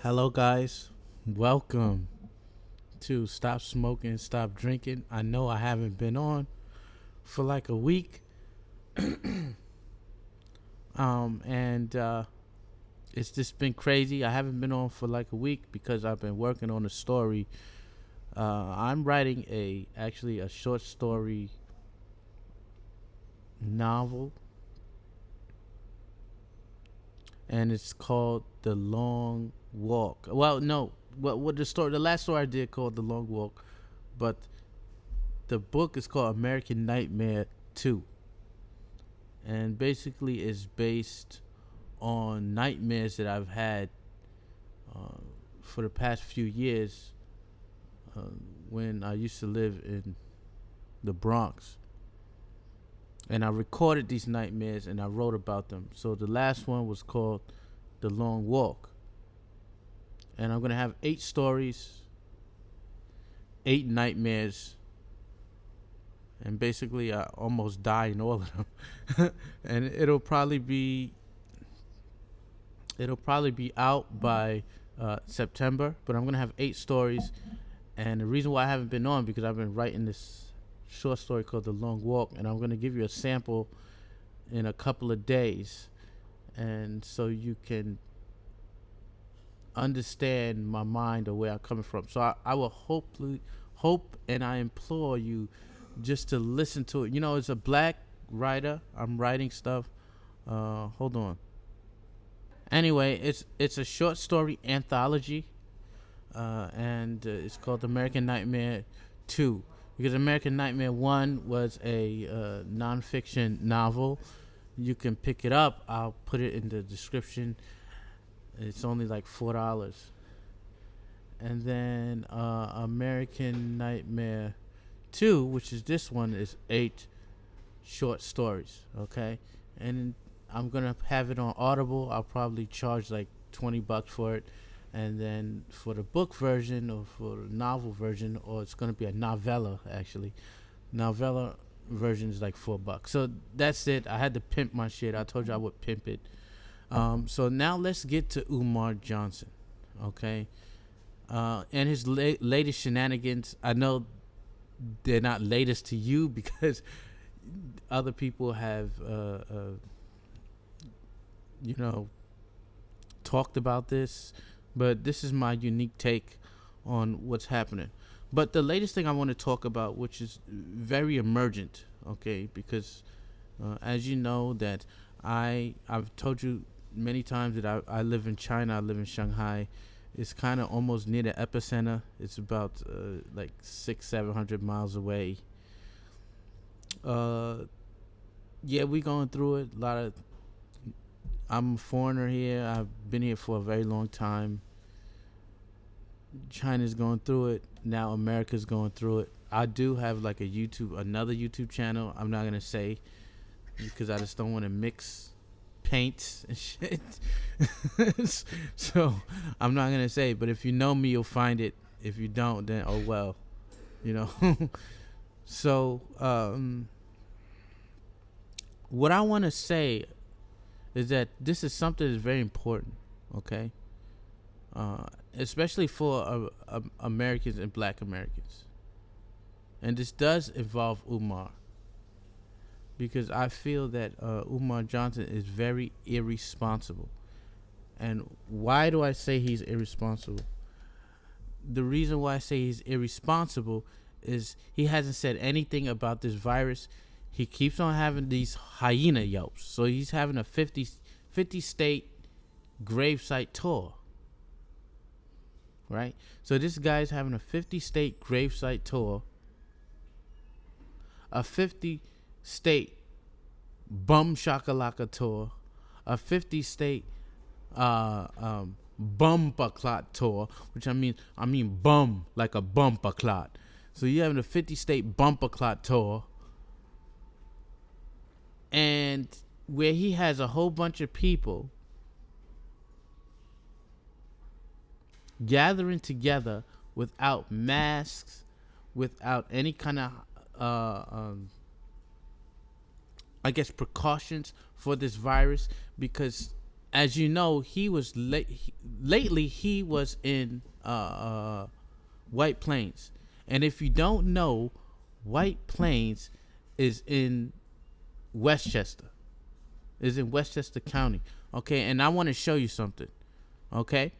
Hello, guys. Welcome to Stop Smoking, Stop Drinking. I know I haven't been on for like a week, and it's just been crazy. I haven't been on for like a week because I've been working on a story. I'm writing actually a short story novel, and it's called The Long Walk. Well, no, what the last story I did called The Long Walk, but the book is called American Nightmare 2, and basically is based on nightmares that I've had uh, for the past few years uh, when I used to live in the Bronx. And I recorded these nightmares and I wrote about them. So the last one was called The Long Walk. And I'm going to have 8 stories, 8 nightmares, and basically I almost die in all of them. And it'll probably be out by September, but I'm gonna have 8 stories. And the reason why I haven't been on because I've been writing this short story called The Long Walk, and I'm gonna give you a sample in a couple of days, and so you can understand my mind or where I'm coming from. So I will hope and I implore you just to listen to it. It's a black writer. I'm writing stuff. Hold on. Anyway, it's a short story anthology, and it's called American Nightmare 2, because American Nightmare 1 was a nonfiction novel. You can pick it up. I'll put it in the description. It's only like $4. And then American Nightmare 2, which is this one, is 8 short stories. Okay, and I'm gonna have it on Audible. I'll probably charge like $20 for it, and then for the book version or for the novel version, or it's gonna be a novella actually. Novella version is like $4. So that's it. I had to pimp my shit. I told you I would pimp it. So now let's get to Umar Johnson, okay? And his latest shenanigans. I know they're not latest to you because other people have you know, talked about this, but this is my unique take on what's happening. But the latest thing I want to talk about, which is very emergent, okay, because as you know that I've told you many times that I live in China, I live in Shanghai. It's kind of almost near the epicenter. It's about like 600-700 miles away. Yeah, we going through it. I'm a foreigner here. I've been here for a very long time. China's going through it. Now America's going through it. I do have like another YouTube channel. I'm not gonna say because I just don't want to mix paints and shit. So I'm not gonna say. But if you know me, you'll find it. If you don't, then oh well, you know. So what I want to say is that this is something that's very important, okay? Especially for Americans and Black Americans. And this does involve Umar, because I feel that Umar Johnson is very irresponsible. And why do I say he's irresponsible? The reason why I say he's irresponsible is he hasn't said anything about this virus. He keeps on having these hyena yelps. So he's having a 50 state Gravesite tour. Right? So this guy's having a 50 state Gravesite tour, a 50 state Bum Shakalaka tour, a 50 state Bumper Clot tour, which I mean bum like a bumper clot. So you're having a 50 state Bumper Clot tour, and where he has a whole bunch of people gathering together without masks, without any kind of I guess precautions for this virus, because as you know, he was lately he was in White Plains, and if you don't know, White Plains is in Westchester, is in Westchester County. Okay, and I want to show you something. Okay.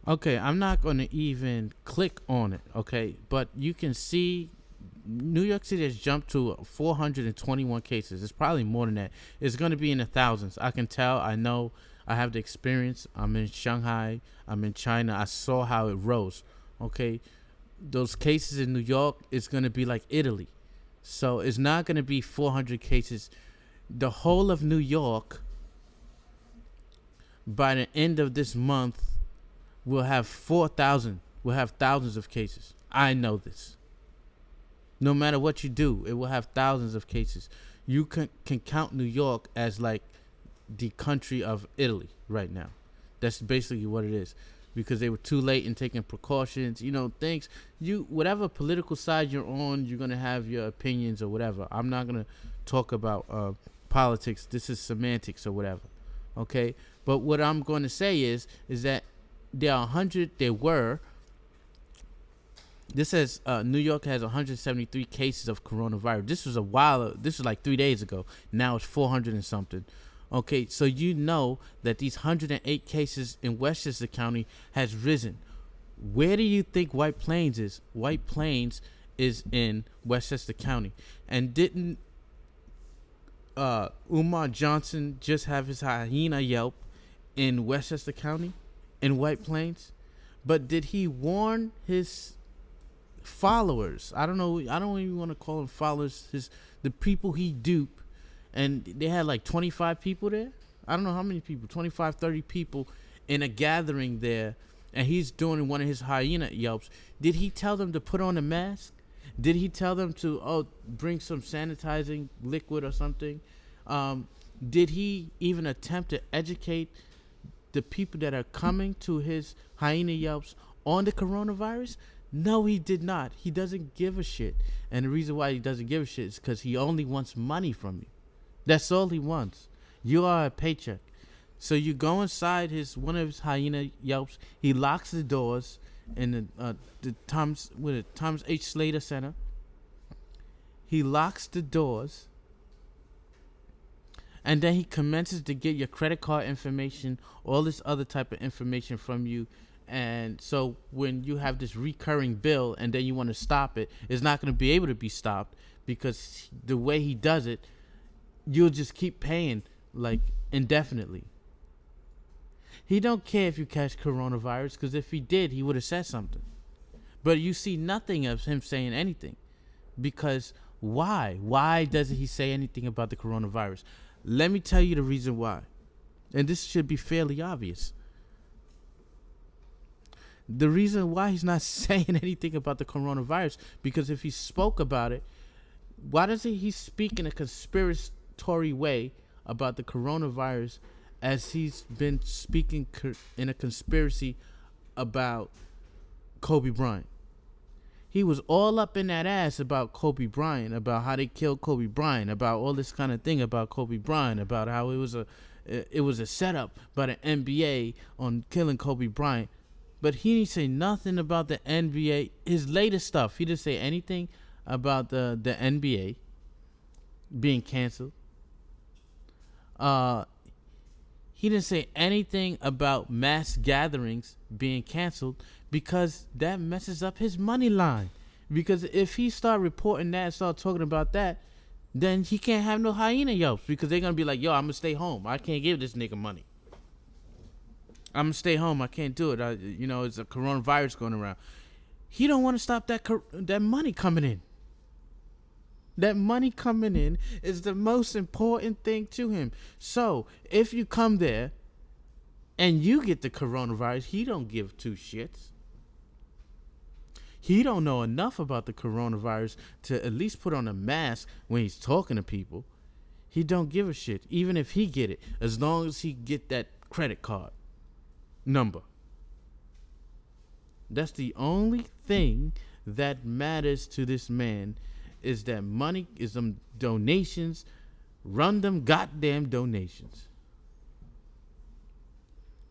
Okay, I'm not going to even click on it. Okay, but you can see New York City has jumped to 421 cases. It's probably more than that. It's going to be in the thousands. I can tell. I know. I have the experience. I'm in Shanghai. I'm in China. I saw how it rose. Okay, those cases in New York is going to be like Italy. So it's not going to be 400 cases. The whole of New York, by the end of this month, will have 4,000. We'll have thousands of cases. I know this. No matter what you do, it will have thousands of cases. You can count New York as like the country of Italy right now. That's basically what it is, because they were too late in taking precautions. You know, things. Whatever political side you're on, you're gonna have your opinions or whatever. I'm not gonna talk about politics. This is semantics or whatever. Okay, but what I'm going to say is that there are 100. There were. This says New York has 173 cases of coronavirus. This was a while. This was like 3 days ago. Now it's 400 and something. Okay, so you know that these 108 cases in Westchester County has risen. Where do you think White Plains is? White Plains is in Westchester County. And didn't Umar Johnson just have his hyena Yelp in Westchester County, in White Plains? But did he warn his followers? I don't know. I don't even want to call them followers. The people he duped, and they had like 25 people there. I don't know how many people, 25, 30 people in a gathering there, and he's doing one of his hyena Yelps. Did he tell them to put on a mask? Did he tell them to bring some sanitizing liquid or something? Did he even attempt to educate the people that are coming to his hyena Yelps on the coronavirus? No, he did not. He doesn't give a shit. And the reason why he doesn't give a shit is because he only wants money from you. That's all he wants. You are a paycheck. So you go inside one of his hyena Yelps. He locks the doors in the Thomas H. Slater Center. He locks the doors. And then he commences to get your credit card information, all this other type of information from you. And so when you have this recurring bill and then you want to stop it, it's not going to be able to be stopped, because the way he does it, you'll just keep paying like indefinitely. He don't care if you catch coronavirus, because if he did, he would have said something. But you see nothing of him saying anything, because why? Why doesn't he say anything about the coronavirus? Let me tell you the reason why. And this should be fairly obvious. The reason why he's not saying anything about the coronavirus, because if he spoke about it, why doesn't he speak in a conspiratory way about the coronavirus, as he's been speaking in a conspiracy about Kobe Bryant? He was all up in that ass about Kobe Bryant, about how they killed Kobe Bryant, about all this kind of thing about Kobe Bryant, about how it was a setup by the NBA on killing Kobe Bryant. But he didn't say nothing about the NBA, his latest stuff. He didn't say anything about the NBA being canceled. He didn't say anything about mass gatherings being canceled, because that messes up his money line. Because if he start reporting that and start talking about that, then he can't have no hyena Yelps, because they're going to be like, yo, I'm going to stay home. I can't give this nigga money. I'm going to stay home. I can't do it. It's a coronavirus going around. He don't want to stop that money coming in. That money coming in is the most important thing to him. So if you come there and you get the coronavirus, he don't give two shits. He don't know enough about the coronavirus to at least put on a mask when he's talking to people. He don't give a shit, even if he get it, as long as he get that credit card number. That's the only thing that matters to this man, is that money, is them donations. Run them goddamn donations.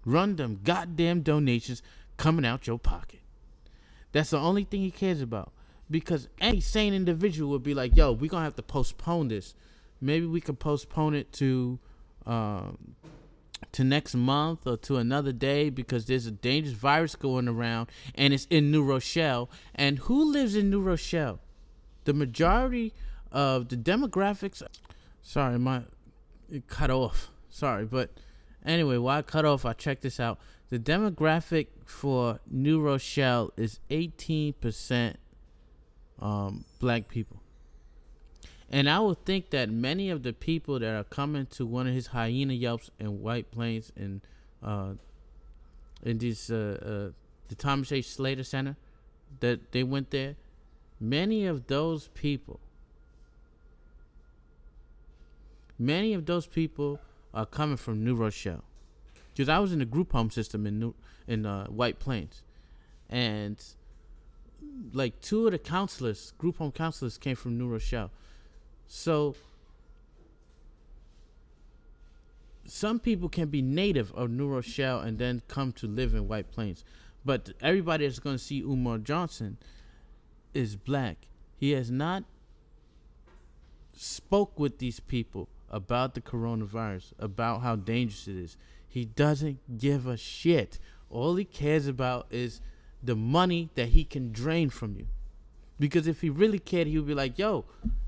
run them goddamn donations coming out your pocket. That's the only thing he cares about. Because any sane individual would be like, yo, we're going to have to postpone this. Maybe we could postpone it to next month or to another day because there's a dangerous virus going around and it's in New Rochelle. And who lives in New Rochelle? The majority of the demographics. Sorry, it cut off. Sorry, but anyway, while I cut off, I checked this out. The demographic for New Rochelle is 18% black people. And I would think that many of the people that are coming to one of his hyena yelps in White Plains and in these the Thomas H. Slater Center, that they went there, many of those people are coming from New Rochelle. Because I was in the group home system in White Plains, and like 2 of the group home counselors came from New Rochelle. So some people can be native of New Rochelle and then come to live in White Plains. But everybody that's going to see Umar Johnson is black. He has not spoke with these people about the coronavirus, about how dangerous it is. He doesn't give a shit. All he cares about is the money that he can drain from you. Because if he really cared, he would be like, yo,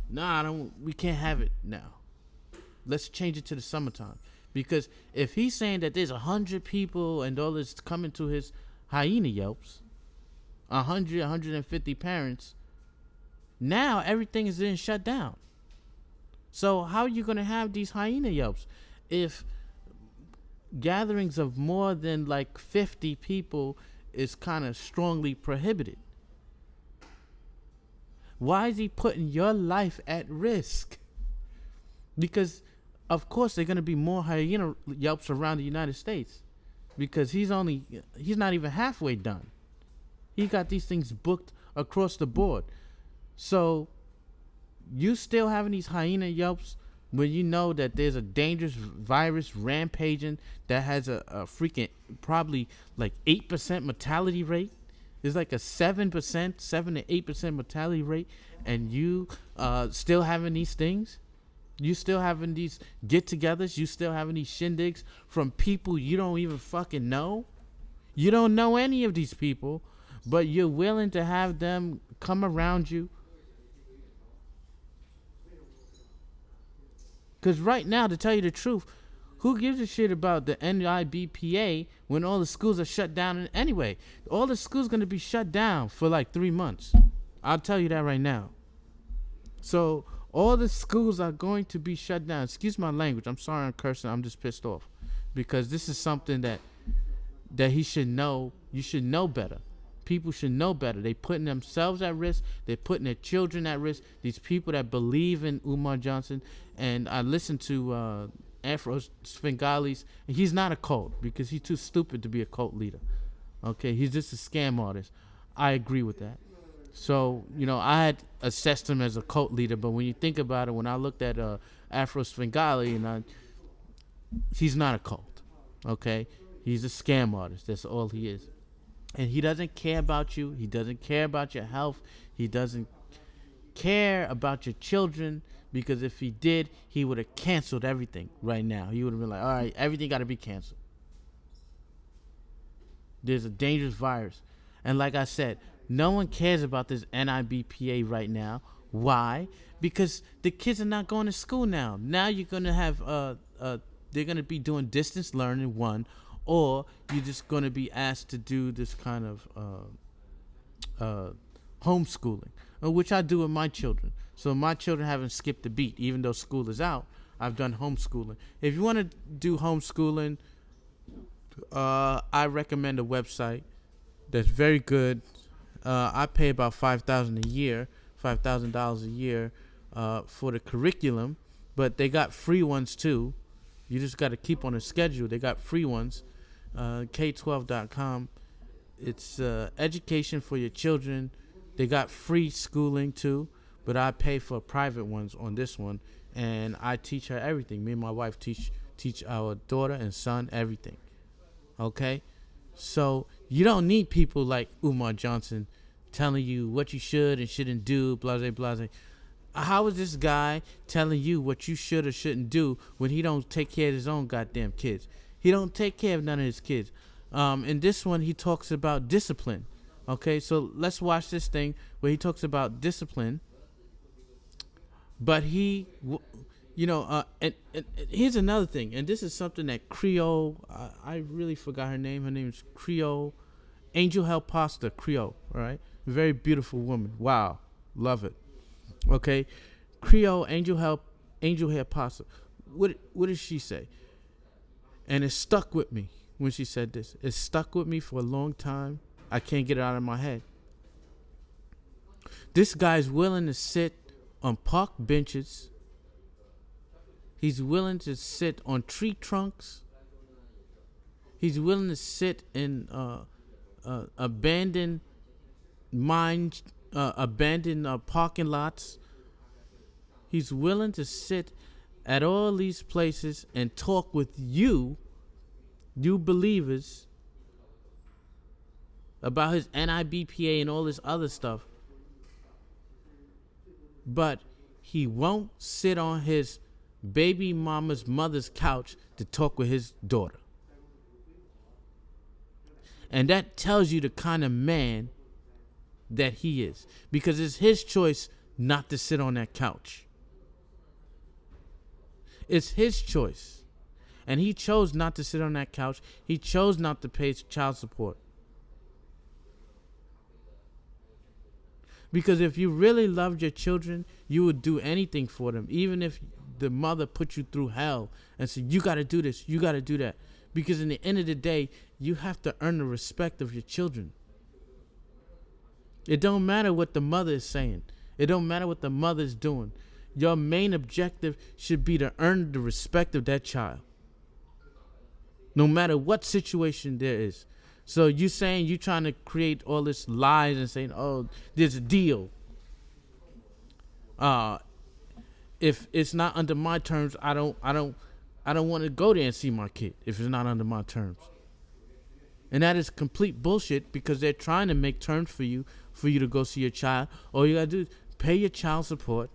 nah, we can't have it now. Let's change it to the summertime. Because if he's saying that there's 100 people and all this coming to his hyena yelps, 100, 150 parents, now everything is then shut down. So how are you going to have these hyena yelps if gatherings of more than like 50 people is kind of strongly prohibited? Why is he putting your life at risk? Because of course there are going to be more hyena yelps around the United States, because he's not even halfway done. He got these things booked across the board. So you still having these hyena yelps when you know that there's a dangerous virus rampaging that has a freaking probably like 8% mortality rate. It's like a 7% to 8% mortality rate, and you still having these things. You still having these get-togethers. You still having these shindigs from people you don't even fucking know. You don't know any of these people, but you're willing to have them come around you. Because right now, to tell you the truth, who gives a shit about the NIBPA when all the schools are shut down anyway? All the schools going to be shut down for like 3 months. I'll tell you that right now. So all the schools are going to be shut down. Excuse my language. I'm sorry I'm cursing. I'm just pissed off. Because this is something that he should know. You should know better. People should know better. They putting themselves at risk. They're putting their children at risk. These people that believe in Umar Johnson. And I listened to Afro Svengalis, and he's not a cult because he's too stupid to be a cult leader. Okay, he's just a scam artist. I agree with that. So, I had assessed him as a cult leader, but when you think about it, when I looked at Afro Svengali, he's not a cult. Okay, he's a scam artist. That's all he is. And he doesn't care about you. He doesn't care about your health. He doesn't care about your children, because if he did, he would have canceled everything right now. He would have been like, all right, everything got to be canceled. There's a dangerous virus. And like I said, no one cares about this NIBPA right now. Why? Because the kids are not going to school now. Now you're going to have, they're going to be doing distance learning, one, or you're just going to be asked to do this kind of homeschooling, which I do with my children. So my children haven't skipped a beat. Even though school is out, I've done homeschooling. If you want to do homeschooling, I recommend a website that's very good. I pay about $5,000 a year for the curriculum, but they got free ones too. You just got to keep on a schedule. They got free ones. K12.com. It's education for your children. They got free schooling too, but I pay for private ones on this one, and I teach her everything. Me and my wife teach our daughter and son everything. Okay? So you don't need people like Umar Johnson telling you what you should and shouldn't do, blase, blase. How is this guy telling you what you should or shouldn't do when he don't take care of his own goddamn kids? He don't take care of none of his kids. In this one, he talks about discipline. Okay, so let's watch this thing where he talks about discipline. But and here's another thing, and this is something that Creole, I really forgot her name. Her name is Creole, Angel Pasta Creole, all right? Very beautiful woman. Wow, love it. Okay, Creole Angel Hair Pasta. What did she say? And it stuck with me when she said this. It stuck with me for a long time. I can't get it out of my head. This guy's willing to sit on park benches. He's willing to sit on tree trunks. He's willing to sit in abandoned mines, abandoned parking lots. He's willing to sit at all these places and talk with you believers, about his NIBPA and all this other stuff. But he won't sit on his baby mama's mother's couch to talk with his daughter. And that tells you the kind of man that he is, because it's his choice not to sit on that couch. It's his choice. And he chose not to sit on that couch. He chose not to pay child support. Because if you really loved your children, you would do anything for them, even if the mother put you through hell and said, you got to do this, you got to do that. Because in the end of the day, you have to earn the respect of your children. It don't matter what the mother is saying. It don't matter what the mother is doing. Your main objective should be to earn the respect of that child, no matter what situation there is. So you saying you trying to create all this lies and saying, oh, there's a deal. If it's not under my terms, I don't want to go there and see my kid if it's not under my terms. And that is complete bullshit, because they're trying to make terms for you to go see your child. All you gotta do is pay your child support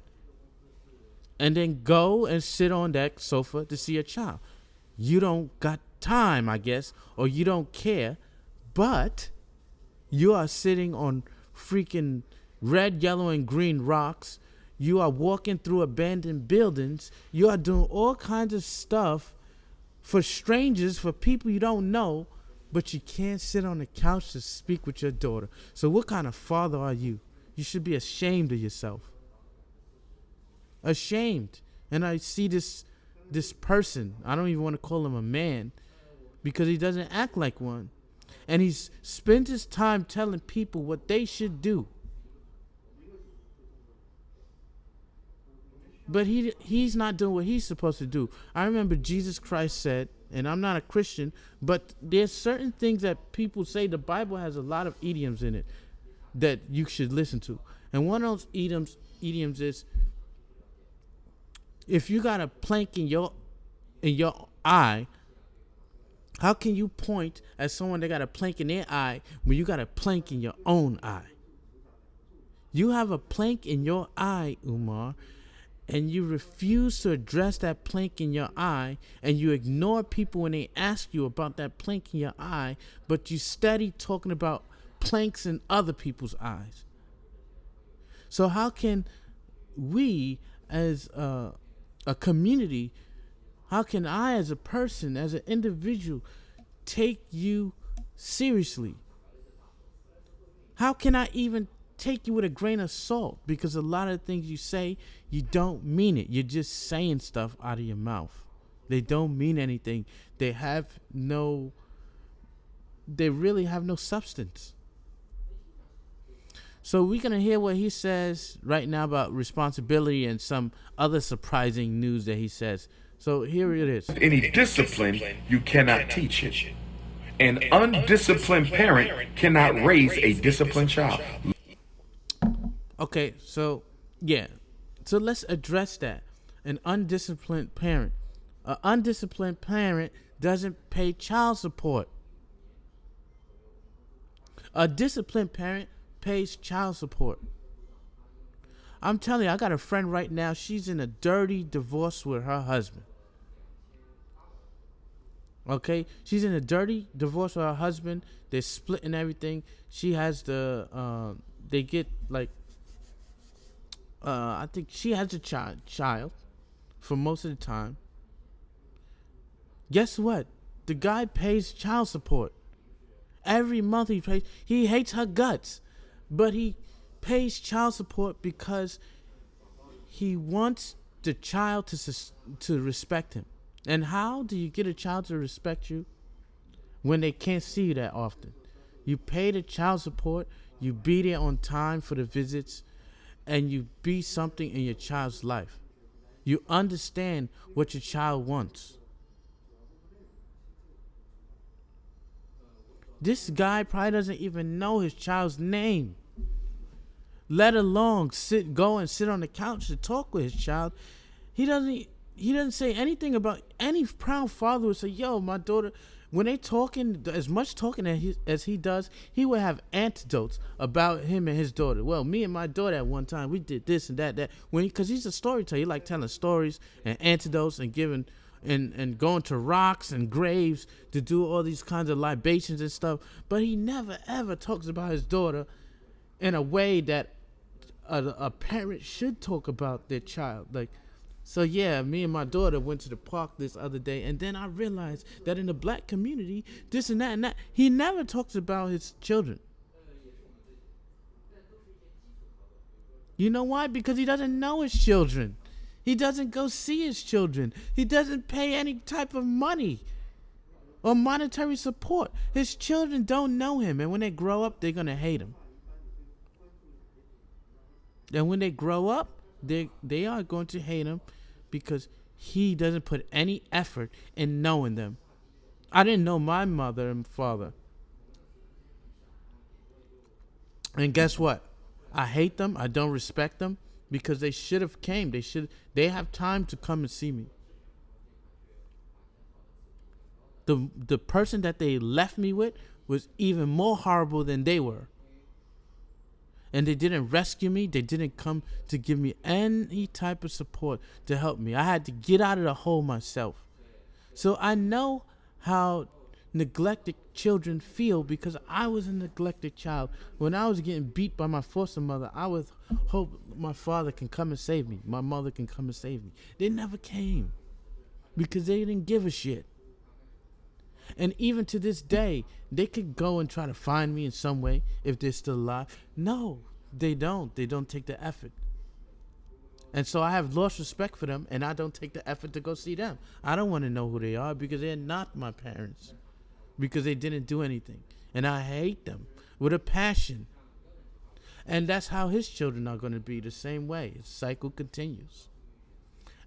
and then go and sit on that sofa to see your child. You don't got time, I guess, or you don't care, but you are sitting on freaking red, yellow, and green rocks. You are walking through abandoned buildings. You are doing all kinds of stuff for strangers, for people you don't know, but you can't sit on the couch to speak with your daughter. So what kind of father are you? You should be ashamed of yourself. Ashamed. And I see this person, I don't even want to call him a man, because he doesn't act like one. And he spends his time telling people what they should do. But he's not doing what he's supposed to do. I remember Jesus Christ said, and I'm not a Christian, but there's certain things that people say. The Bible has a lot of idioms in it that you should listen to. And one of those idioms is, if you got a plank in your eye, how can you point at someone that got a plank in their eye when you got a plank in your own eye? You have a plank in your eye, Umar, and you refuse to address that plank in your eye, and you ignore people when they ask you about that plank in your eye, but you steady talking about planks in other people's eyes. So how can we as a community, how can I as a person, as an individual, take you seriously? How can I even take you with a grain of salt? Because a lot of the things you say, you don't mean it. You're just saying stuff out of your mouth. They don't mean anything. They really have no substance. So we're going to hear what he says right now about responsibility and some other surprising news that he says. So here it is. Any discipline, you cannot teach it. An undisciplined parent cannot raise a disciplined child. Okay, so yeah. So let's address that. An undisciplined parent. An undisciplined parent doesn't pay child support. A disciplined parent pays child support. I'm telling you, I got a friend right now. She's in a dirty divorce with her husband. Okay, she's in a dirty divorce with her husband. They're splitting everything. She has they get like, I think she has a child for most of the time. Guess what? The guy pays child support every month. He pays. He hates her guts, but he pays child support because he wants the child to respect him. And how do you get a child to respect you when they can't see you that often? You pay the child support, you be there on time for the visits, and you be something in your child's life. You understand what your child wants. This guy probably doesn't even know his child's name, let alone go and sit on the couch to talk with his child. He doesn't say anything about. Any proud father would say, yo, my daughter, when they talking, as much talking as he does, he would have anecdotes about him and his daughter. Well, me and my daughter at one time, we did this and that. Because he's a storyteller. He like telling stories and anecdotes and giving and going to rocks and graves to do all these kinds of libations and stuff. But he never ever talks about his daughter in a way that a parent should talk about their child. Like, so yeah, me and my daughter went to the park this other day, and then I realized that in the black community, this and that and that, he never talks about his children. You know why? Because he doesn't know his children. He doesn't go see his children. He doesn't pay any type of money or monetary support. His children don't know him, and when they grow up, they're gonna hate him. And when they grow up, they are going to hate him because he doesn't put any effort in knowing them. I didn't know my mother and father. And guess what? I hate them. I don't respect them because they should have came. They have time to come and see me. The person that they left me with was even more horrible than they were. And they didn't rescue me. They didn't come to give me any type of support to help me. I had to get out of the hole myself. So I know how neglected children feel because I was a neglected child. When I was getting beat by my foster mother, I would hope my father can come and save me. My mother can come and save me. They never came because they didn't give a shit. And even to this day, they could go and try to find me in some way if they're still alive. No, they don't. They don't take the effort. And so I have lost respect for them, and I don't take the effort to go see them. I don't want to know who they are because they're not my parents, because they didn't do anything. And I hate them with a passion. And that's how his children are going to be the same way. The cycle continues.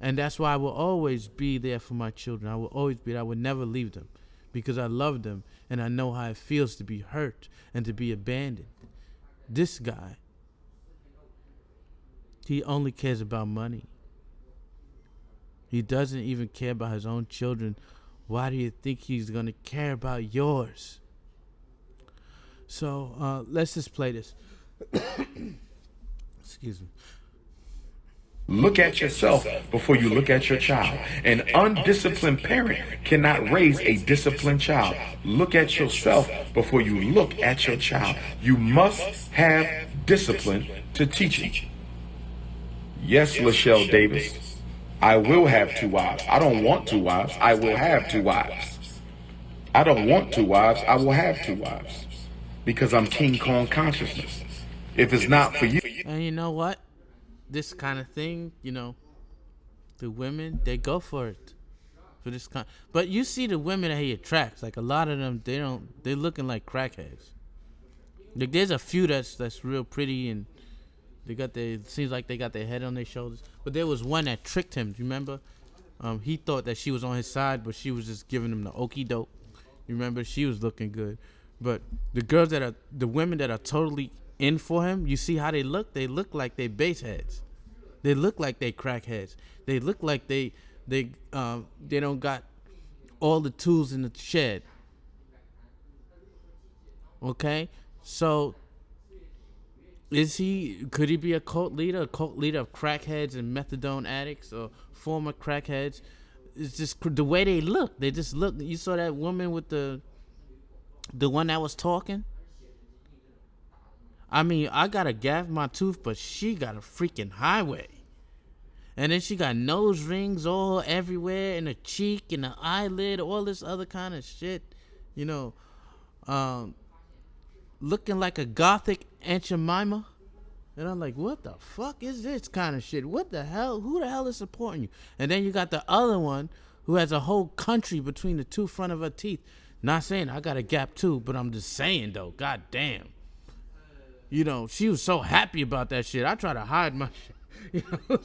And that's why I will always be there for my children. I will always be there. I will never leave them because I love them and I know how it feels to be hurt and to be abandoned. This guy, he only cares about money. He doesn't even care about his own children. Why do you think he's going to care about yours? So let's just play this. Excuse me. Look at yourself before you look at your child. An undisciplined parent cannot raise a disciplined child. Look at yourself before you look at your child. You must have discipline to teach it. Yes, Lachelle Davis, I will have 2 wives. I don't want 2 wives. I will have 2 wives. I don't want 2 wives. I will have 2 wives because I'm King Kong consciousness. If it's not for you. And you know what? This kind of thing, the women, they go for it. For this kind. But you see the women that he attracts, like a lot of them, they're looking like crackheads. Like there's a few that's real pretty and it seems like they got their head on their shoulders. But there was one that tricked him. Do you remember? He thought that she was on his side, but she was just giving him the okie doke. You remember? She was looking good. But the women that are totally in for him, you see how they look? They look like they base heads. They look like they crackheads. They look like they don't got all the tools in the shed. Okay? So could he be a cult leader of crackheads and methadone addicts or former crackheads? It's just the way they look. They just look. You saw that woman with the one that was talking. I mean, I gotta gap my tooth, but she got a freaking highway. And then she got nose rings all everywhere in the cheek and the eyelid, all this other kind of shit. You know, um, looking like a gothic Aunt Jemima. And I'm like, what the fuck is this kind of shit? What the hell? Who the hell is supporting you? And then you got the other one who has a whole country between the two front of her teeth. Not saying I got a gap too, but I'm just saying though, god damn. You know, she was so happy about that shit. I try to hide my shit. You know,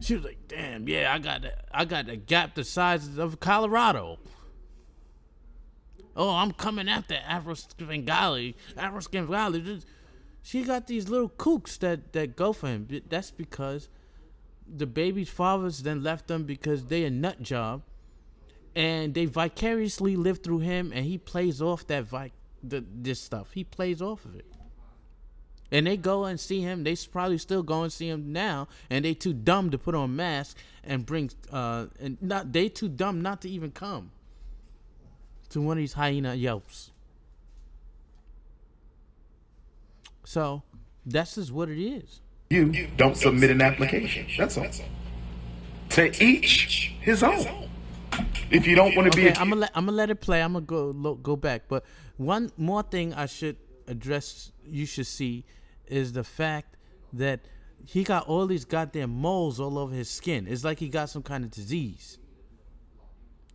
she was like, damn, yeah, I got a gap the size of Colorado. Oh, I'm coming after Afro-Skin Valley. She got these little kooks that go for him. That's because the baby's fathers then left them because they a nut job, and they vicariously live through him, and he plays off this stuff. He plays off of it, and they go and see him. They probably still go and see him now, and they too dumb to put on masks and bring they too dumb not to even come to one of these hyena yelps. So that's just what it is. You don't submit an application. That's all. To each his own. If you don't want to be, I'm gonna let it play. I'm gonna go back. But one more thing I should address, you should see, is the fact that he got all these goddamn moles all over his skin. It's like he got some kind of disease.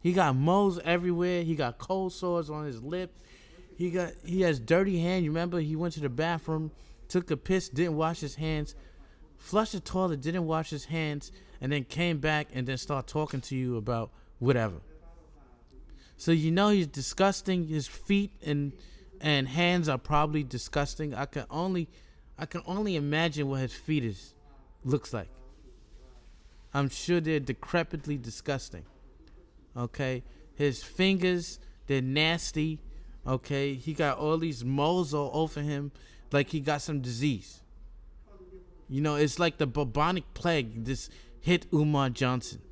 He got moles everywhere. He got cold sores on his lip. He has dirty hands. You remember he went to the bathroom, took a piss, didn't wash his hands, flushed the toilet, didn't wash his hands, and then came back and then start talking to you about whatever. So you know he's disgusting. His feet and hands are probably disgusting. I can only imagine what his feet looks like. I'm sure they're decrepitly disgusting. Okay, his fingers, they're nasty. Okay, he got all these moles all over him, like he got some disease. You know, it's like the bubonic plague. This hit Umar Johnson.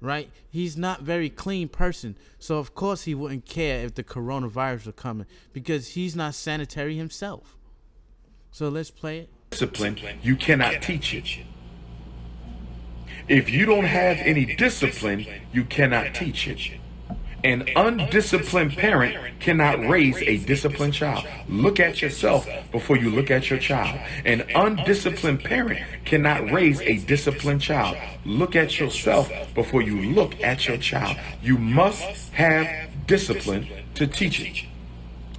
Right? He's not a very clean person, so of course he wouldn't care if the coronavirus were coming because he's not sanitary himself. So let's play it. Discipline, you cannot teach it. If you don't have any discipline, you cannot teach it. An undisciplined parent cannot raise a disciplined child. Look at yourself before you look at your child. An undisciplined parent cannot raise a disciplined child. Look at yourself before you look at your child. You must have discipline to teach it.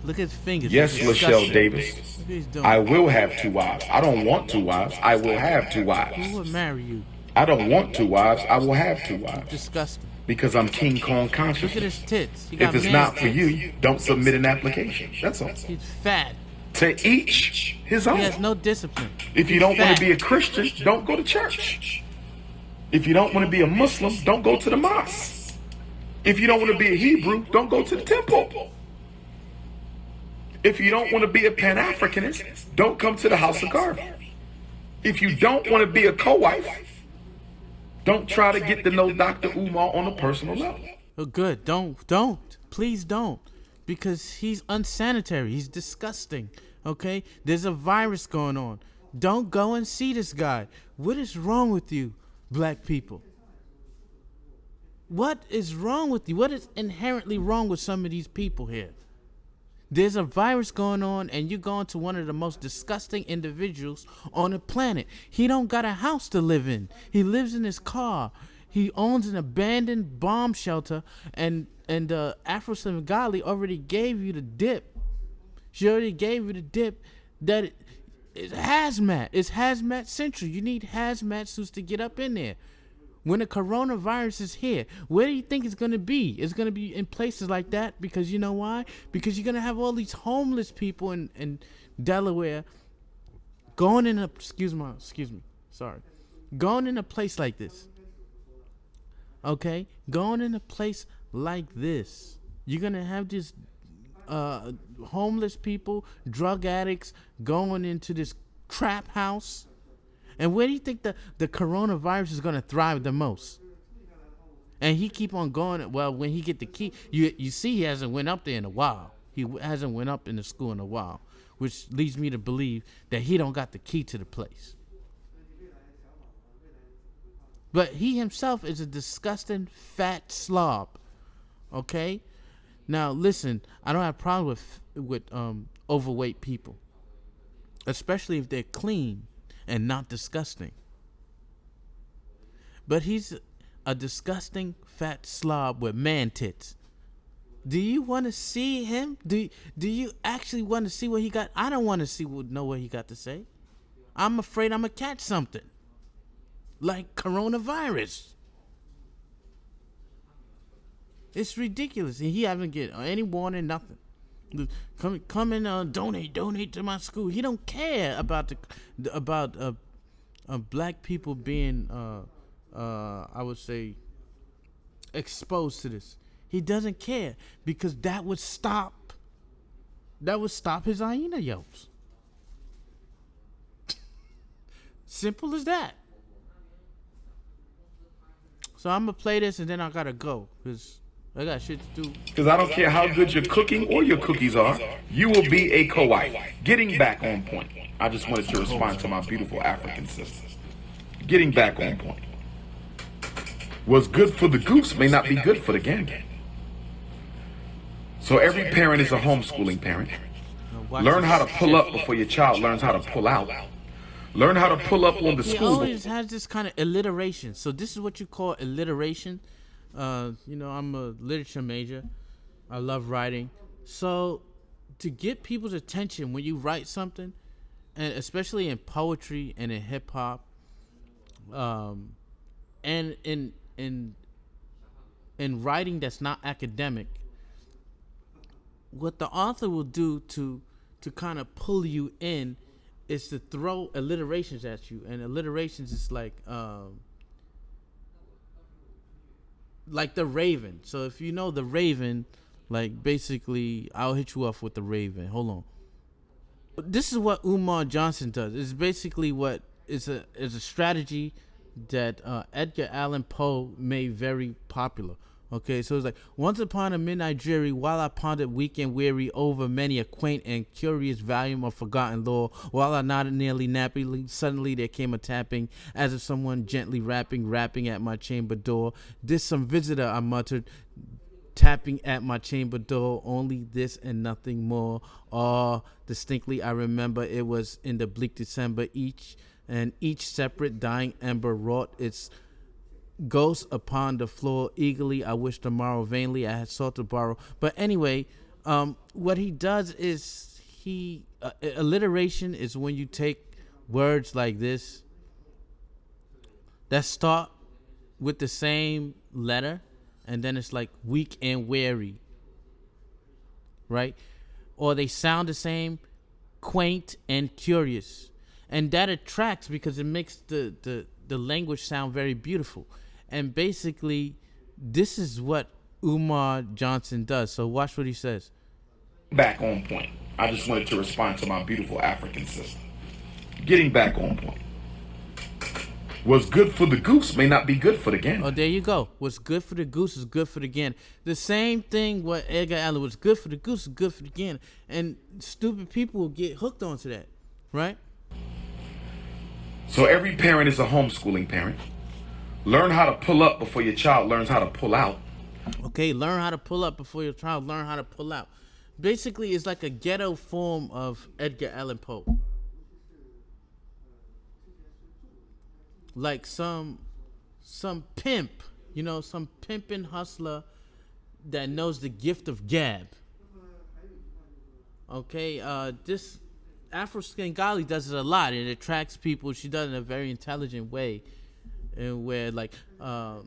Look at his fingers. Yes, Lachelle Davis. I will have 2 wives. I don't want 2 wives. I will have 2 wives. Who would marry you? I don't want 2 wives. I will have 2 wives. Disgusting. Because I'm King Kong conscious. Look at his tits. If it's not for you, don't submit an application. That's all. He's fat. To each his own. He has no discipline. If you don't want to be a Christian, don't go to church. If you don't want to be a Muslim, don't go to the mosque. If you don't want to be a Hebrew, don't go to the temple. If you don't want to be a Pan-Africanist, don't come to the House of Garvey. If you don't want to be a co-wife, don't try to get to know Dr. Umar on a personal level. Oh, good. Don't. Please don't. Because he's unsanitary. He's disgusting. Okay? There's a virus going on. Don't go and see this guy. What is wrong with you, black people? What is wrong with you? What is inherently wrong with some of these people here? There's a virus going on, and you're going to one of the most disgusting individuals on the planet. He don't got a house to live in. He lives in his car. He owns an abandoned bomb shelter, and Afro Senegali already gave you the dip. She already gave you the dip that it's hazmat. It's hazmat central. You need hazmat suits to get up in there. When the coronavirus is here, where do you think it's going to be? It's going to be in places like that because you know why? Because you're going to have all these homeless people in Delaware going in a, going in a place like this. Okay? Going in a place like this. You're going to have this homeless people, drug addicts going into this trap house. And where do you think the coronavirus is going to thrive the most? And he keep on going. Well, when he get the key, you see he hasn't went up there in a while. He hasn't went up in the school in a while, which leads me to believe that he don't got the key to the place. But he himself is a disgusting fat slob. Okay? Now listen, I don't have a problem with overweight people, especially if they're clean and not disgusting. But he's a disgusting fat slob with man tits. Do you want to see him? Do you actually want to see what he got? I don't want to know what he got to say. I'm afraid I'm gonna catch something like coronavirus. It's ridiculous, and he haven't get any warning, nothing. Come and donate to my school. He don't care about black people being I would say exposed to this. He doesn't care because that would stop his hyena yelps. Simple as that. So I'm gonna play this and then I gotta go because I got shit to do. Because I don't care how good your cooking or your cookies are, you will be a co-wife. Getting back on point. I just wanted to respond to my beautiful African sisters. Getting back on point. What's good for the goose may not be good for the gander. So every parent is a homeschooling parent. Learn how to pull up before your child learns how to pull out. Learn how to pull up on the He school. always has this kind of alliteration. So this is what you call alliteration. I'm a literature major. I love writing. So to get people's attention when you write something, and especially in poetry and in hip hop, and in writing that's not academic, what the author will do to kind of pull you in is to throw alliterations at you, and alliterations is like the Raven. So if you know the Raven, like basically, I'll hit you off with the Raven. Hold on. This is what Umar Johnson does. It's basically what is a strategy that Edgar Allan Poe made very popular. Okay, so it's like, once upon a midnight dreary, while I pondered weak and weary over many a quaint and curious volume of forgotten lore, while I nodded nearly nappily, suddenly there came a tapping, as of someone gently rapping at my chamber door. This some visitor, I muttered, tapping at my chamber door, only this and nothing more. Oh, distinctly I remember it was in the bleak December, each separate dying ember wrought its ghost upon the floor. Eagerly I wished tomorrow, vainly I had sought to borrow. But anyway, what he does is alliteration is when you take words like this that start with the same letter, and then it's like weak and weary, right? Or they sound the same, quaint and curious, and that attracts because it makes the language sound very beautiful. And basically, this is what Umar Johnson does. So watch what he says. Back on point. I just wanted to respond to my beautiful African sister. Getting back on point. What's good for the goose may not be good for the gander. Oh, there you go. What's good for the goose is good for the gander. The same thing what Edgar Allan was good for the goose is good for the gander. And stupid people will get hooked onto that, right? So every parent is a homeschooling parent. Learn how to pull up before your child learns how to pull out. Okay, learn how to pull up before your child learn how to pull out. Basically, it's like a ghetto form of Edgar Allan Poe. Like some pimp, some pimping hustler that knows the gift of gab. Okay, this Afro Skingali does it a lot. It attracts people. She does it in a very intelligent way, and where like a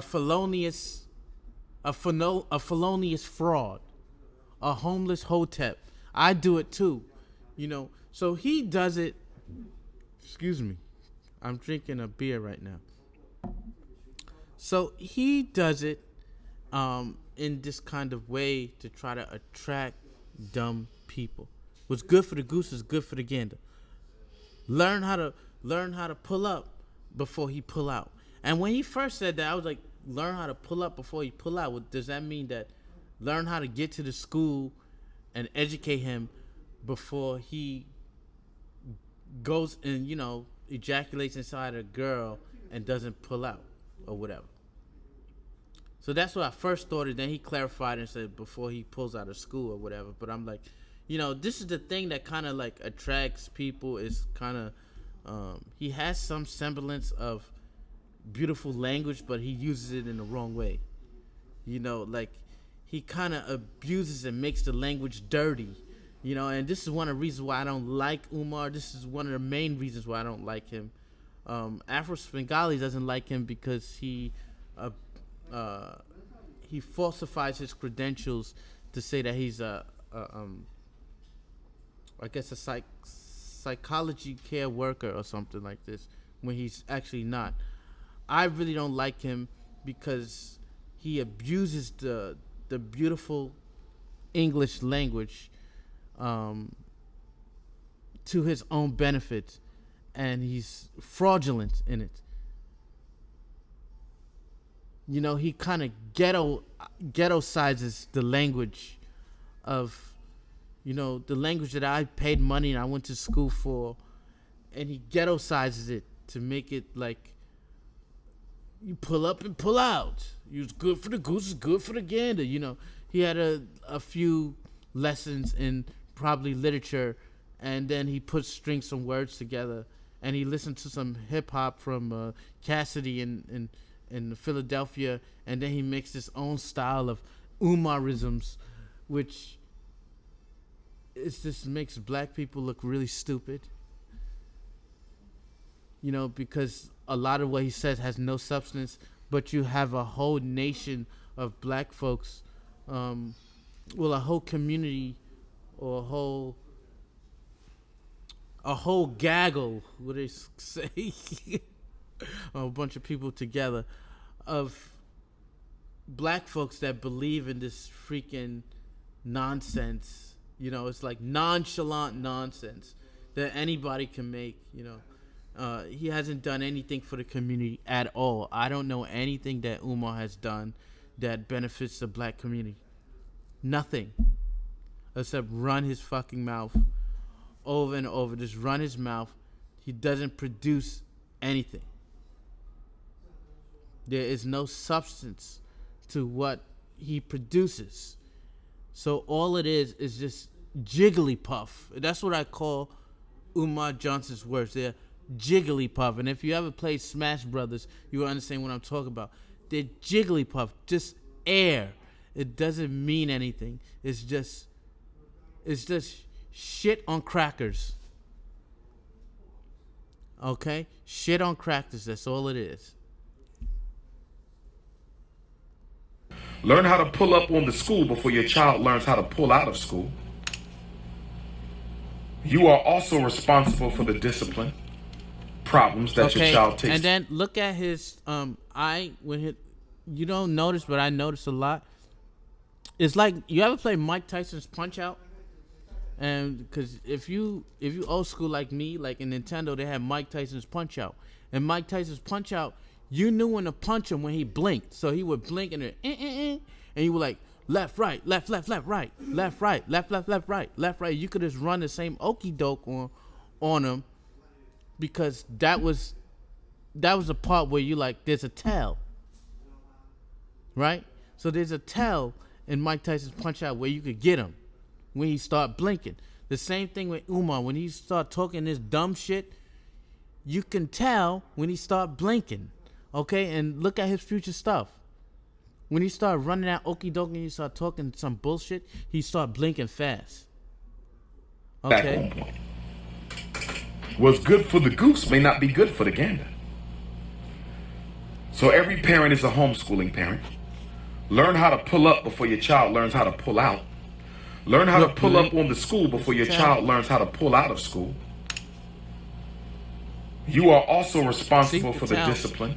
felonious fraud, a homeless hotep. I do it too, So he does it. Excuse me, I'm drinking a beer right now. So he does it in this kind of way to try to attract dumb people. What's good for the goose is good for the gander. Learn how to pull up before he pull out. And when he first said that, I was like, learn how to pull up before he pull out. Well, does that mean that learn how to get to the school and educate him before he goes and, ejaculates inside a girl and doesn't pull out or whatever? So that's what I first thought, and then he clarified and said before he pulls out of school or whatever. But I'm like, this is the thing that kind of like attracts people, is kind of, he has some semblance of beautiful language, but he uses it in the wrong way. Like he kind of abuses and makes the language dirty. And this is one of the reasons why I don't like Umar. This is one of the main reasons why I don't like him. Afro Svengali doesn't like him because he falsifies his credentials to say that he's a psychology care worker or something like this, when he's actually not. I really don't like him because he abuses the beautiful English language to his own benefit, and he's fraudulent in it. He kind of ghetto sizes the language of, the language that I paid money and I went to school for, and he ghetto sizes it to make it like you pull up and pull out. It's good for the goose, it's good for the gander. He had a few lessons in probably literature, and then he put string some words together, and he listened to some hip hop from Cassidy in Philadelphia, and then he makes his own style of Umarisms, which just makes black people look really stupid. Because a lot of what he says has no substance, but you have a whole nation of black folks, a whole community, or a whole gaggle, what they say, a bunch of people together of black folks that believe in this freaking nonsense. It's like nonchalant nonsense that anybody can make. He hasn't done anything for the community at all. I don't know anything that Umar has done that benefits the black community. Nothing. Except run his fucking mouth over and over. Just run his mouth. He doesn't produce anything. There is no substance to what he produces. So all it is just jigglypuff. That's what I call Umar Johnson's words. They're jigglypuff. And if you ever played Smash Brothers, you will understand what I'm talking about. They're jigglypuff, just air. It doesn't mean anything. It's just shit on crackers. Okay? Shit on crackers, that's all it is. Learn how to pull up on the school before your child learns how to pull out of school. You are also responsible for the discipline problems that your child takes. And then look at his you don't notice, but I notice a lot. It's like, you ever play Mike Tyson's Punch Out? And because if you old school like me, like in Nintendo, they had Mike Tyson's Punch Out. And Mike Tyson's Punch Out, you knew when to punch him when he blinked. So he would blink and and you were like, left, right, left, right, left, right, left, right. You could just run the same okie doke on him, because that was the part where you like, there's a tell, right? So there's a tell in Mike Tyson's Punch Out where you could get him when he start blinking. The same thing with Umar. When he start talking this dumb shit, you can tell when he start blinking. Okay, and look at his future stuff. When he start running that okie doke and he start talking some bullshit, he start blinking fast. Okay. What's good for the goose may not be good for the gander. So every parent is a homeschooling parent. Learn how to pull up before your child learns how to pull out. Learn how to pull up on the school before your child learns how to pull out of school. You are also responsible for the discipline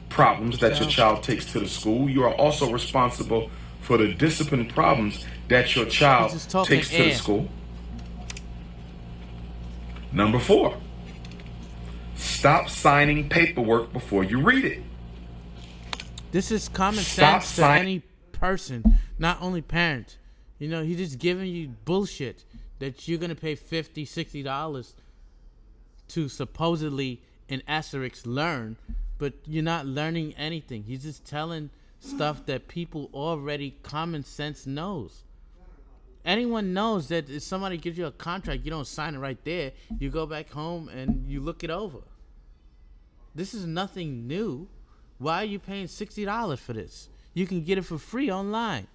problems that your child takes to the school. You are also responsible for the discipline problems that your He's child just talking takes to the air. school. Number 4, stop signing paperwork before you read it. This is common Stop sense to signing. any person, not only parents. You know, he's just giving you bullshit that you're gonna pay $50, $60 to supposedly in asterisk learn, but you're not learning anything. He's just telling stuff that people already common sense knows. Anyone knows that if somebody gives you a contract, you don't sign it right there. You go back home and you look it over. This is nothing new. Why are you paying $60 for this? You can get it for free online.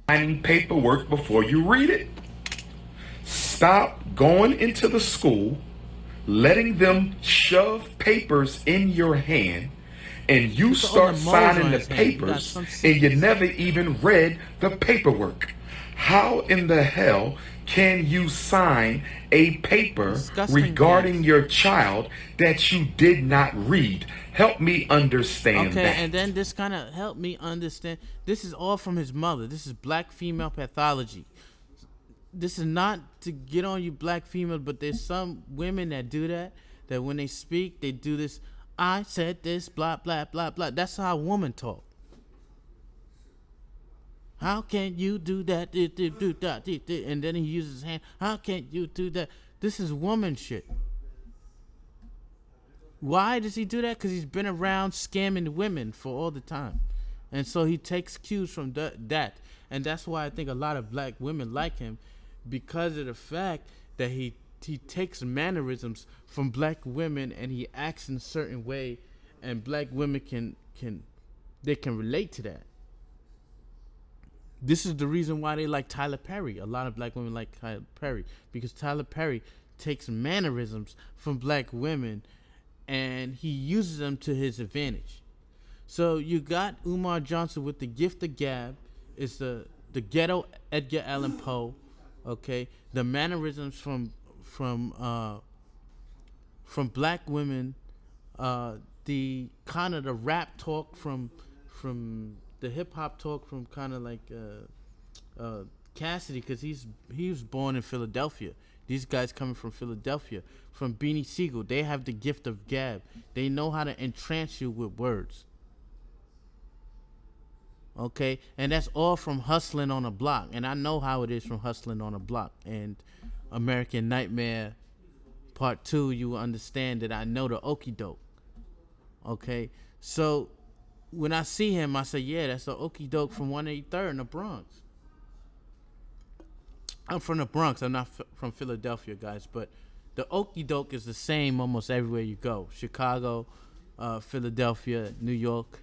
Signing paperwork before you read it. Stop going into the school, letting them shove papers in your hand, and you Look at all start the moles signing on the his hand. You got papers, some and you never even read the paperwork. How in the hell can you sign a paper Disgusting regarding things. your child that you did not read? Help me understand Okay, that. and then this kind of helped me understand. This is all from his mother. This is black female pathology. This is not to get on you black female, but there's some women that do that. That when they speak, they do this. I said this, blah blah blah blah. That's how a woman talk. How can you do that? And then he uses his hand. How can you do that? This is woman shit. Why does he do that? Because he's been around scamming women for all the time. And so he takes cues from that. And that's why I think a lot of black women like him, because of the fact that he takes mannerisms from black women and he acts in a certain way, and black women can relate to that. This is the reason why they like Tyler Perry. A lot of black women like Tyler Perry because Tyler Perry takes mannerisms from black women and he uses them to his advantage. So you got Umar Johnson with the gift of gab. It's the ghetto Edgar Allan Poe. Okay, the mannerisms from black women, the kind of the rap talk from the hip hop talk from kind of like Cassidy, because he was born in Philadelphia. These guys coming from Philadelphia, from Beanie Siegel, they have the gift of gab. They know how to entrance you with words. Okay, and that's all from Hustling on a Block, and I know how it is from Hustling on a Block and American Nightmare Part 2. You will understand that I know the okie doke. Okay, so when I see him, I say, yeah, that's the okie doke from 183rd in the Bronx. I'm from the Bronx. I'm not from Philadelphia, guys, but the okie doke is the same almost everywhere you go. Chicago, Philadelphia, New York.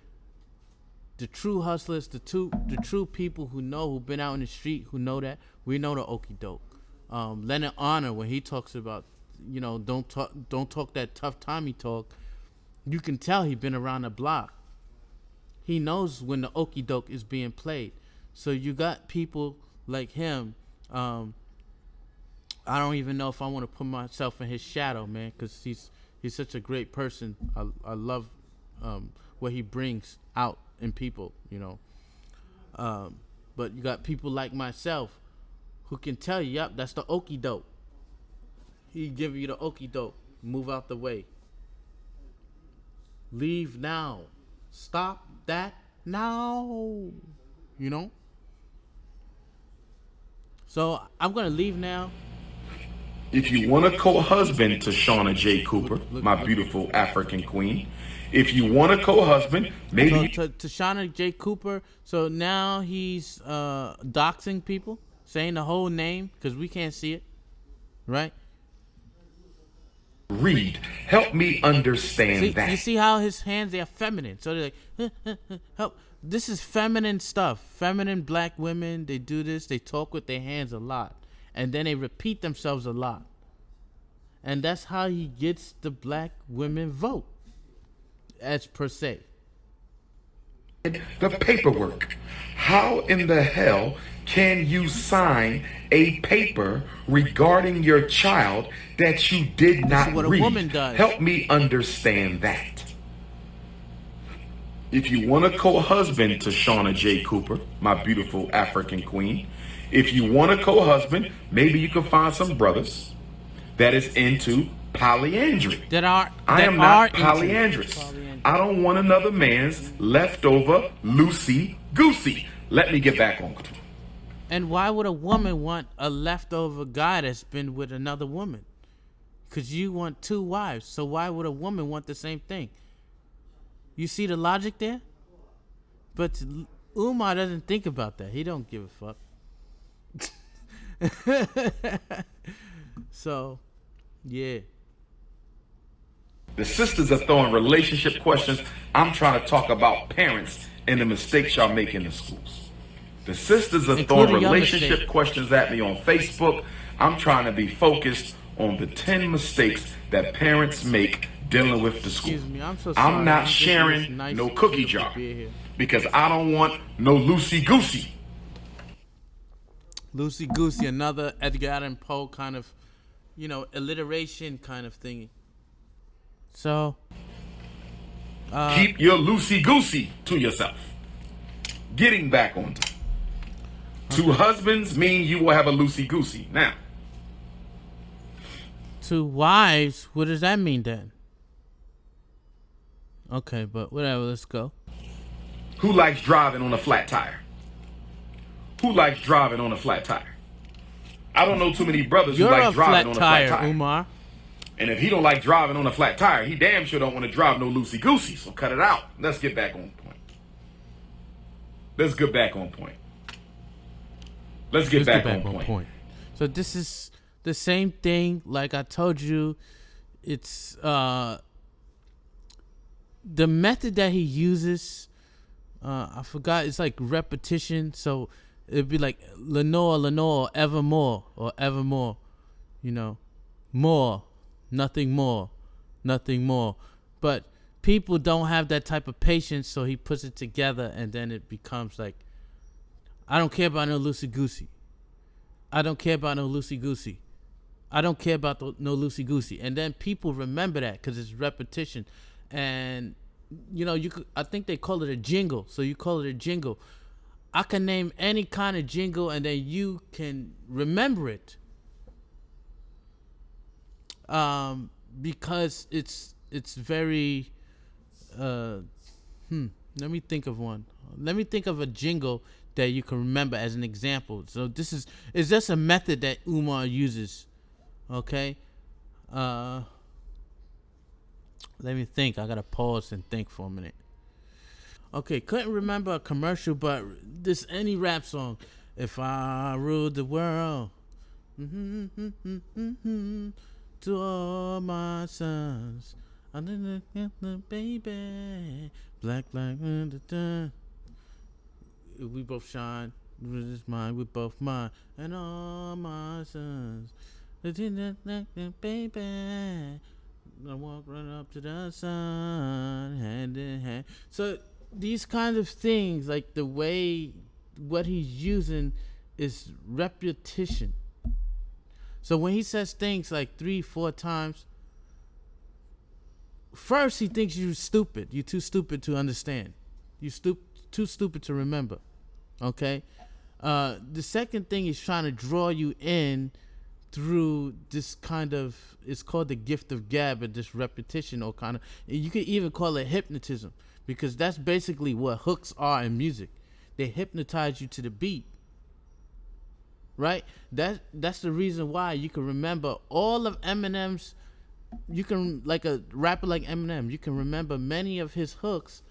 The true hustlers, the true people who've been out in the street, who know that, we know the okie doke. Leonard Honor, when he talks about, don't talk that tough Tommy talk, you can tell he been around the block. He knows when the okie doke is being played. So you got people like him. I don't even know if I want to put myself in his shadow, man, because he's such a great person. I love what he brings out in people, but you got people like myself who can tell you, yep, that's the okie doke. He give you the okie doke. Move out the way. Leave now. Stop that now. So I'm gonna leave now. If you want a co-husband to Shauna J. Cooper, my beautiful African queen, if you want a co-husband, maybe to Shauna J. Cooper. So now he's doxing people, saying the whole name because we can't see it, right? read. Help me understand that. You see how his hands, they are feminine. So they're like, help. This is feminine stuff. Feminine black women, they do this. They talk with their hands a lot. And then they repeat themselves a lot. And that's how he gets the black women vote, as per se. The paperwork. How in the hell can you sign a paper regarding your child that you did not what a read? woman does. Help me understand that. If you want a co-husband to Shauna J. Cooper, my beautiful African queen, if you want a co-husband, maybe you can find some brothers that is into polyandry. That are I that am are not into polyandrous. polyandry. I don't want another man's leftover loosey goosey. Let me get back on. And why would a woman want a leftover guy that's been with another woman? Because you want two wives. So why would a woman want the same thing? You see the logic there? But Umar doesn't think about that. He don't give a fuck. So, yeah. The sisters are throwing relationship questions. I'm trying to talk about parents and the mistakes y'all make in the schools. The sisters are throwing Including your relationship mistake. questions at me on Facebook. I'm trying to be focused on the 10 mistakes that parents make dealing with the school. Excuse me, I'm so sorry. I'm not drinking sharing this nice, no cookie beautiful jar beer here. because I don't want no loosey goosey. Loosey goosey, another Edgar Allan Poe kind of, alliteration kind of thingy. So, Keep your loosey goosey to yourself. Getting back on to two husbands mean you will have a loosey goosey. Now, two wives, what does that mean then? Okay, but whatever, let's go. who likes driving on a flat tire? Who likes driving on a flat tire? I don't know too many brothers You're who a like driving on flat a flat tire. Umar. And if he don't like driving on a flat tire, he damn sure don't want to drive no loosey goosey. So cut it out. Let's get back on point. Let's get back on point. Let's get back on point. So this is the same thing. Like I told you, it's the method that he uses. I forgot. It's like repetition. So it'd be like Lenore, evermore, or evermore. More, nothing more, nothing more. But people don't have that type of patience, so he puts it together, and then it becomes like, I don't care about no loosey goosey. I don't care about no loosey goosey. I don't care about no loosey goosey. And then people remember that because it's repetition. And, you could, I think they call it a jingle. So you call it a jingle. I can name any kind of jingle and then you can remember it. Because it's very, let me think of one. Let me think of a jingle that you can remember as an example. So it's just a method that Umar uses. Okay. Let me think. I gotta pause and think for a minute. Okay, couldn't remember a commercial, but this any rap song. If I ruled the world, to all my sons, I didn't get the baby, black, we both shine. With this mind, we both mine, and all my sons. Baby, I walk right up to the sun, hand in hand. So these kinds of things, like the way what he's using is repetition. So when he says things like 3-4 times, first he thinks you're stupid. You're too stupid to understand. You're too stupid to remember. Okay? The second thing is trying to draw you in through this kind of, it's called the gift of gab, or this repetition, or kind of, you could even call it hypnotism, because that's basically what hooks are in music. They hypnotize you to the beat. Right? That's the reason why you can remember all of Eminem's, you can, like a rapper like Eminem, you can remember many of his hooks,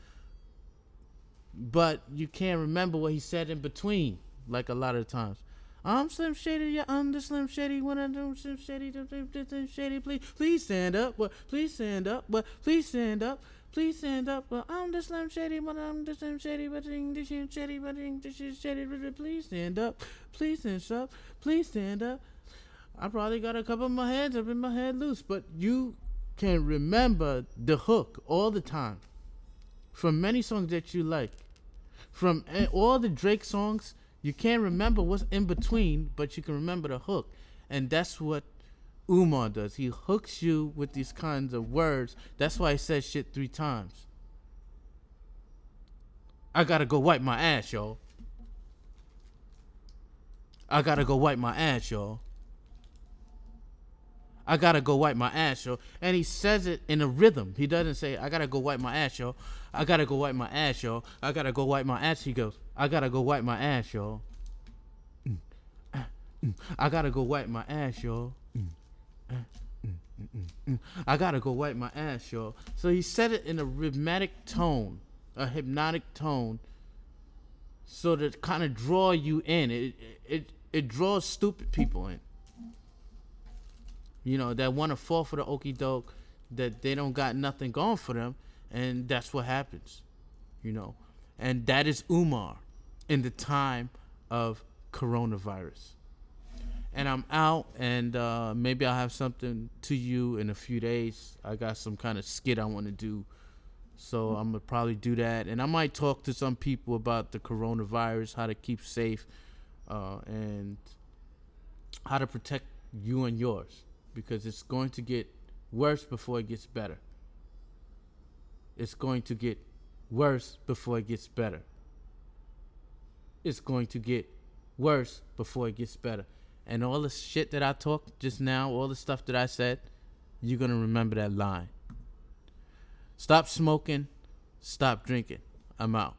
but you can't remember what he said in between, like a lot of times. I'm Slim Shady, yeah, I'm the Slim Shady. When I do Slim Shady, Slim Shady, please stand up, but please stand up, but please stand up. Please stand up, but I'm the Slim Shady, but I'm the Slim Shady, but this is Shady, but this is Shady. Please stand up, please stand up, please stand up. I probably got a couple of my hands up in my head loose, but you can remember the hook all the time from many songs that you like. From all the Drake songs, you can't remember what's in between, but you can remember the hook. And that's what Umar does. He hooks you with these kinds of words. That's why he says shit 3 times. I gotta go wipe my ass, y'all. I gotta go wipe my ass, y'all. I gotta go wipe my ass, yo. And he says it in a rhythm. He doesn't say, I gotta go wipe my ass, yo. I gotta go wipe my ass, yo. I gotta go wipe my ass. He goes, I gotta go wipe my ass, yo. I gotta go wipe my ass, yo. I gotta go wipe my ass, yo. So he said it in a rhythmic tone, a hypnotic tone, so to kind of draw you in. It draws stupid people in. You know, that want to fall for the okie doke, that they don't got nothing going for them, and that's what happens, you know. And that is Umar in the time of coronavirus. And I'm out, and maybe I'll have something to you in a few days. I got some kind of skit I want to do, so I'm going to probably do that. And I might talk to some people about the coronavirus, how to keep safe, and how to protect you and yours. Because it's going to get worse before it gets better. It's going to get worse before it gets better. It's going to get worse before it gets better. And all the shit that I talked just now, all the stuff that I said, you're going to remember that line. Stop smoking. Stop drinking. I'm out.